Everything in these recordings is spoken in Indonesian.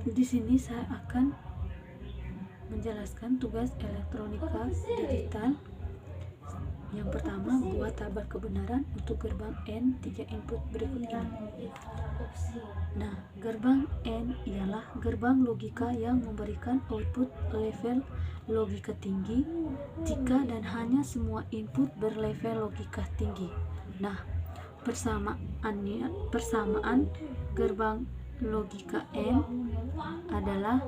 Di sini saya akan menjelaskan tugas elektronika digital. Yang pertama, buat tabel kebenaran untuk gerbang N 3 input berikut ini. Nah, gerbang N ialah gerbang logika yang memberikan output level logika tinggi jika dan hanya semua input berlevel logika tinggi. Nah, persamaan gerbang logika N adalah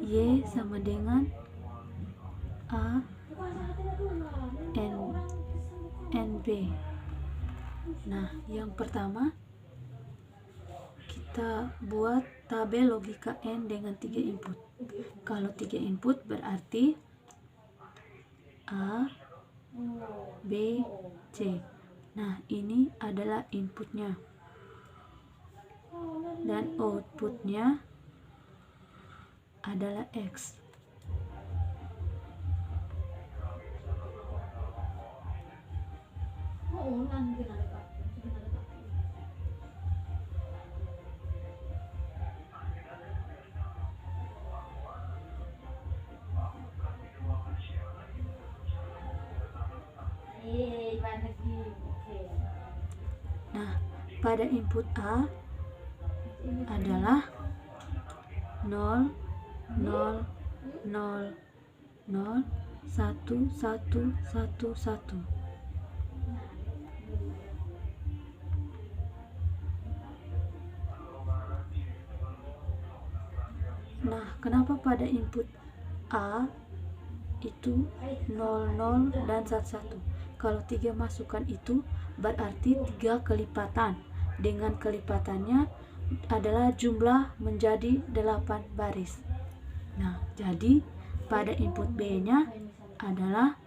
Y sama dengan A NB. Nah, yang pertama kita buat tabel logika N dengan 3 input. Kalau 3 input berarti A, B, C. Nah, ini adalah inputnya. Dan outputnya adalah X. Nah, pada input A adalah 0, 0, 0, 0, 1, 1, 1, 1. Nah, kenapa pada input A itu 0, 0, dan 1, 1? Kalau 3 masukan itu berarti 3 kelipatan. Dengan kelipatannya adalah jumlah menjadi 8 baris. Nah, jadi pada input B-nya adalah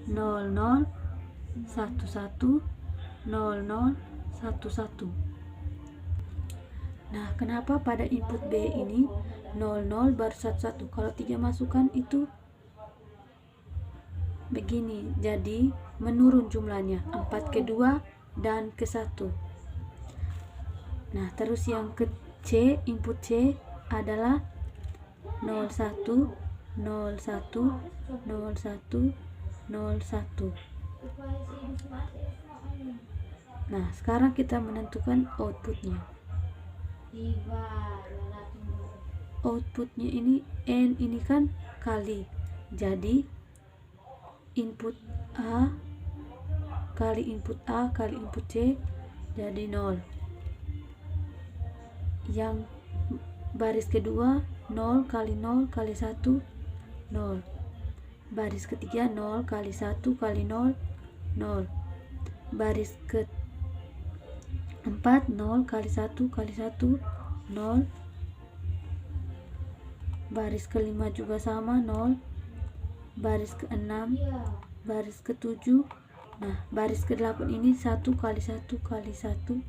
00, 11, 00, 11. Nah, kenapa pada input B ini 00 baru 11? Kalau 3 masukan itu begini, jadi menurun jumlahnya 4 ke 2 dan ke 1. Nah, terus yang ke C, input C adalah 01, 01, 01, 01. Nah, sekarang kita menentukan outputnya. Outputnya ini N ini kan kali, jadi input A kali input A kali input C jadi 0. Yang baris kedua 0 kali 0 kali 1 0. Baris ketiga 0 kali 1 kali 0 0. Baris ke 4 0 kali 1 kali 1 0. Baris kelima juga sama 0. Baris ke-6, baris ke-7. Nah, baris ke-8 ini 1 kali 1 kali 1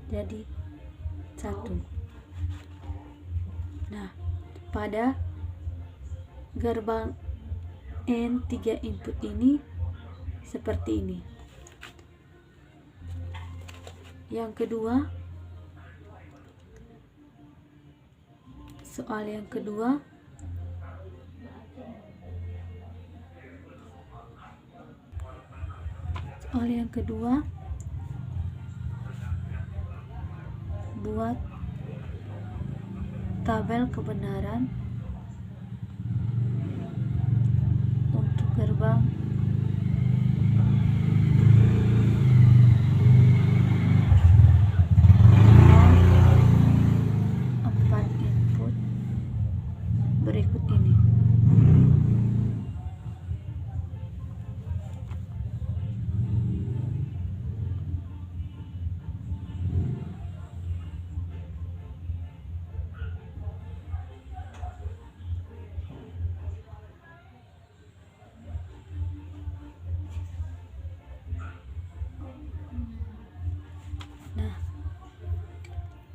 jadi 1. Nah, pada gerbang N 3 input ini seperti ini. Yang kedua, soal yang kedua, buat tabel kebenaran untuk gerbang empat input berikut ini.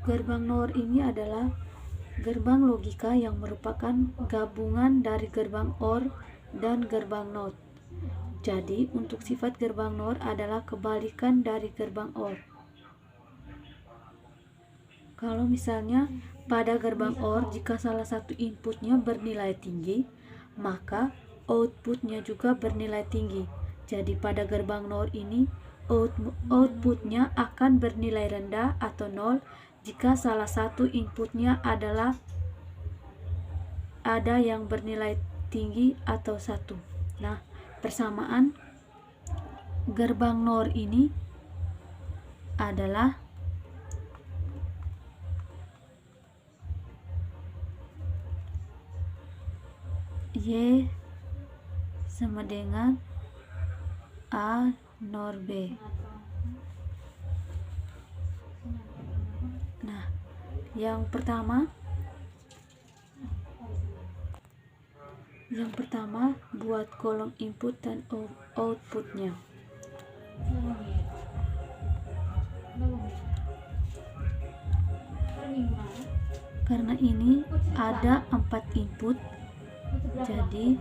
Gerbang NOR ini adalah gerbang logika yang merupakan gabungan dari gerbang OR dan gerbang NOT. Jadi, untuk sifat gerbang NOR adalah kebalikan dari gerbang OR. Kalau misalnya pada gerbang OR jika salah satu inputnya bernilai tinggi, maka outputnya juga bernilai tinggi. Jadi pada gerbang NOR ini outputnya akan bernilai rendah atau 0 jika salah satu inputnya adalah ada yang bernilai tinggi atau 1. Nah, persamaan gerbang NOR ini adalah Y sama dengan A NOR B. Nah, yang pertama buat kolom input dan outputnya. Karena ini ada 4 input, jadi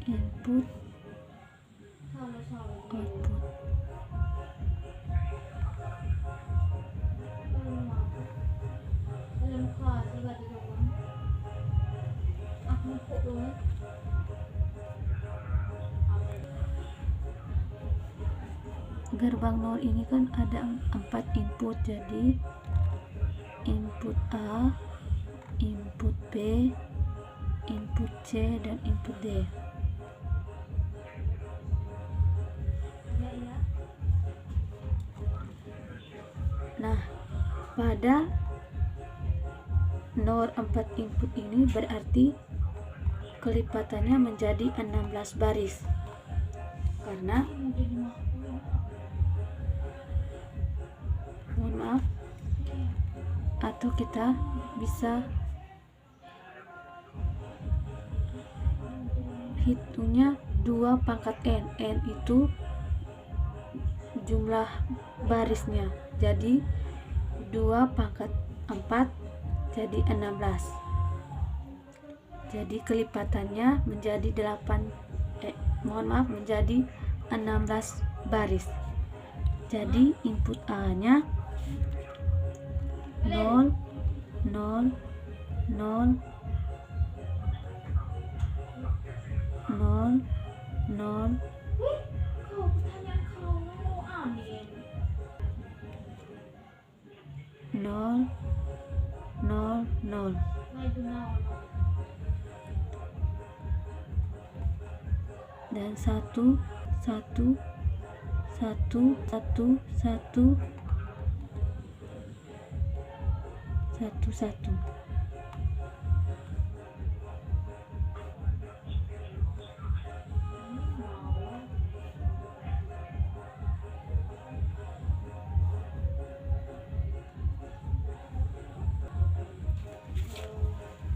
input output. Gerbang NOR ini kan ada 4 input, jadi input A, input B, input C, dan input D. Nah, pada NOR 4 input ini berarti kelipatannya menjadi 16 baris. Karena mohon maaf, atau kita bisa hitungnya 2 pangkat N. N itu jumlah barisnya, jadi 2 pangkat 4 jadi 16. Jadi kelipatannya menjadi menjadi 16 baris. Jadi input A nya 0 0 0 0 0 0 0 0. Dan 1 1 1 1 1 1 1.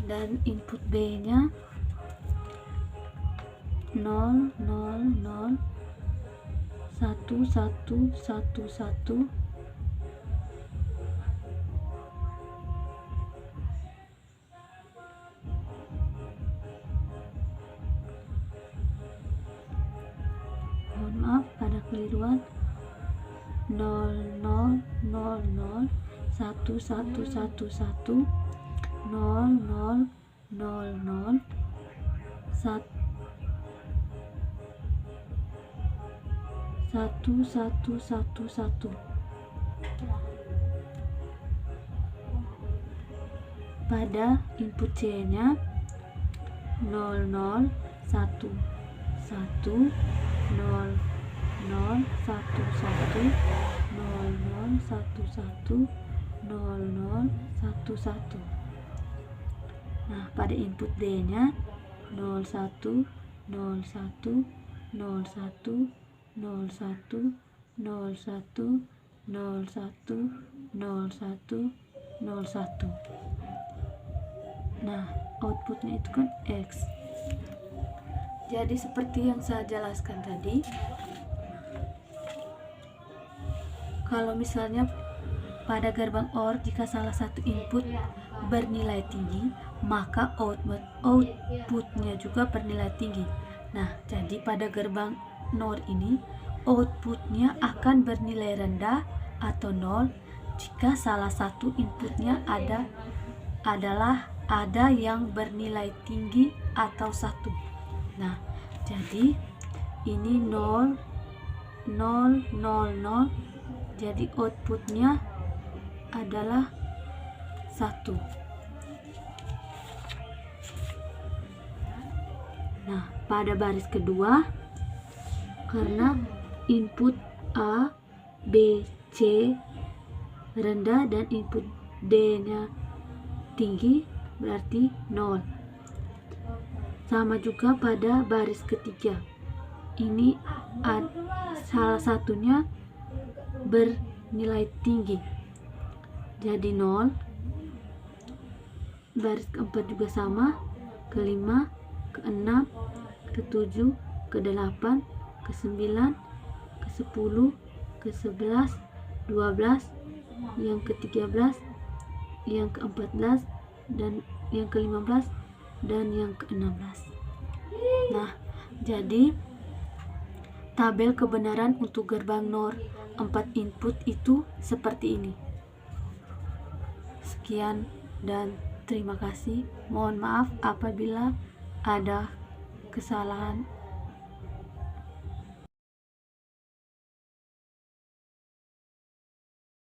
Dan input B nya 0 0 0 1 1 1 1 mohon maaf ada keliruan 0 0 0 0 1 1 1 1 0 0 0 0 1 1 1 1 1. Pada input C nya 0 0 1 1 0 0 1 1 0 0 1 1 0 0 1 1. Nah, pada input D nya 0 1 0 1 0 1 0 1 0 1 0 1 0 1 0 1. Nah, outputnya itu kan X. Jadi seperti yang saya jelaskan tadi, kalau misalnya pada gerbang OR jika salah satu input bernilai tinggi, maka outputnya juga bernilai tinggi. Nah, jadi pada gerbang NOR ini outputnya akan bernilai rendah atau 0 jika salah satu inputnya adalah ada yang bernilai tinggi atau 1. Nah, jadi ini 0 0 0 0, jadi outputnya adalah 1. Nah, pada baris kedua, karena input A, B, C rendah dan input D-nya tinggi, berarti 0. Sama juga pada baris ketiga. Ini salah satunya bernilai tinggi, jadi 0. Baris keempat juga sama, kelima, ke-6, ke-7, ke-8, ke-9, ke-10, ke-11, 12, yang ke-13, yang ke-14, dan yang ke-15, dan yang ke-16. Nah, jadi tabel kebenaran untuk gerbang NOR 4 input itu seperti ini. Sekian dan terima kasih. Mohon maaf apabila ada kesalahan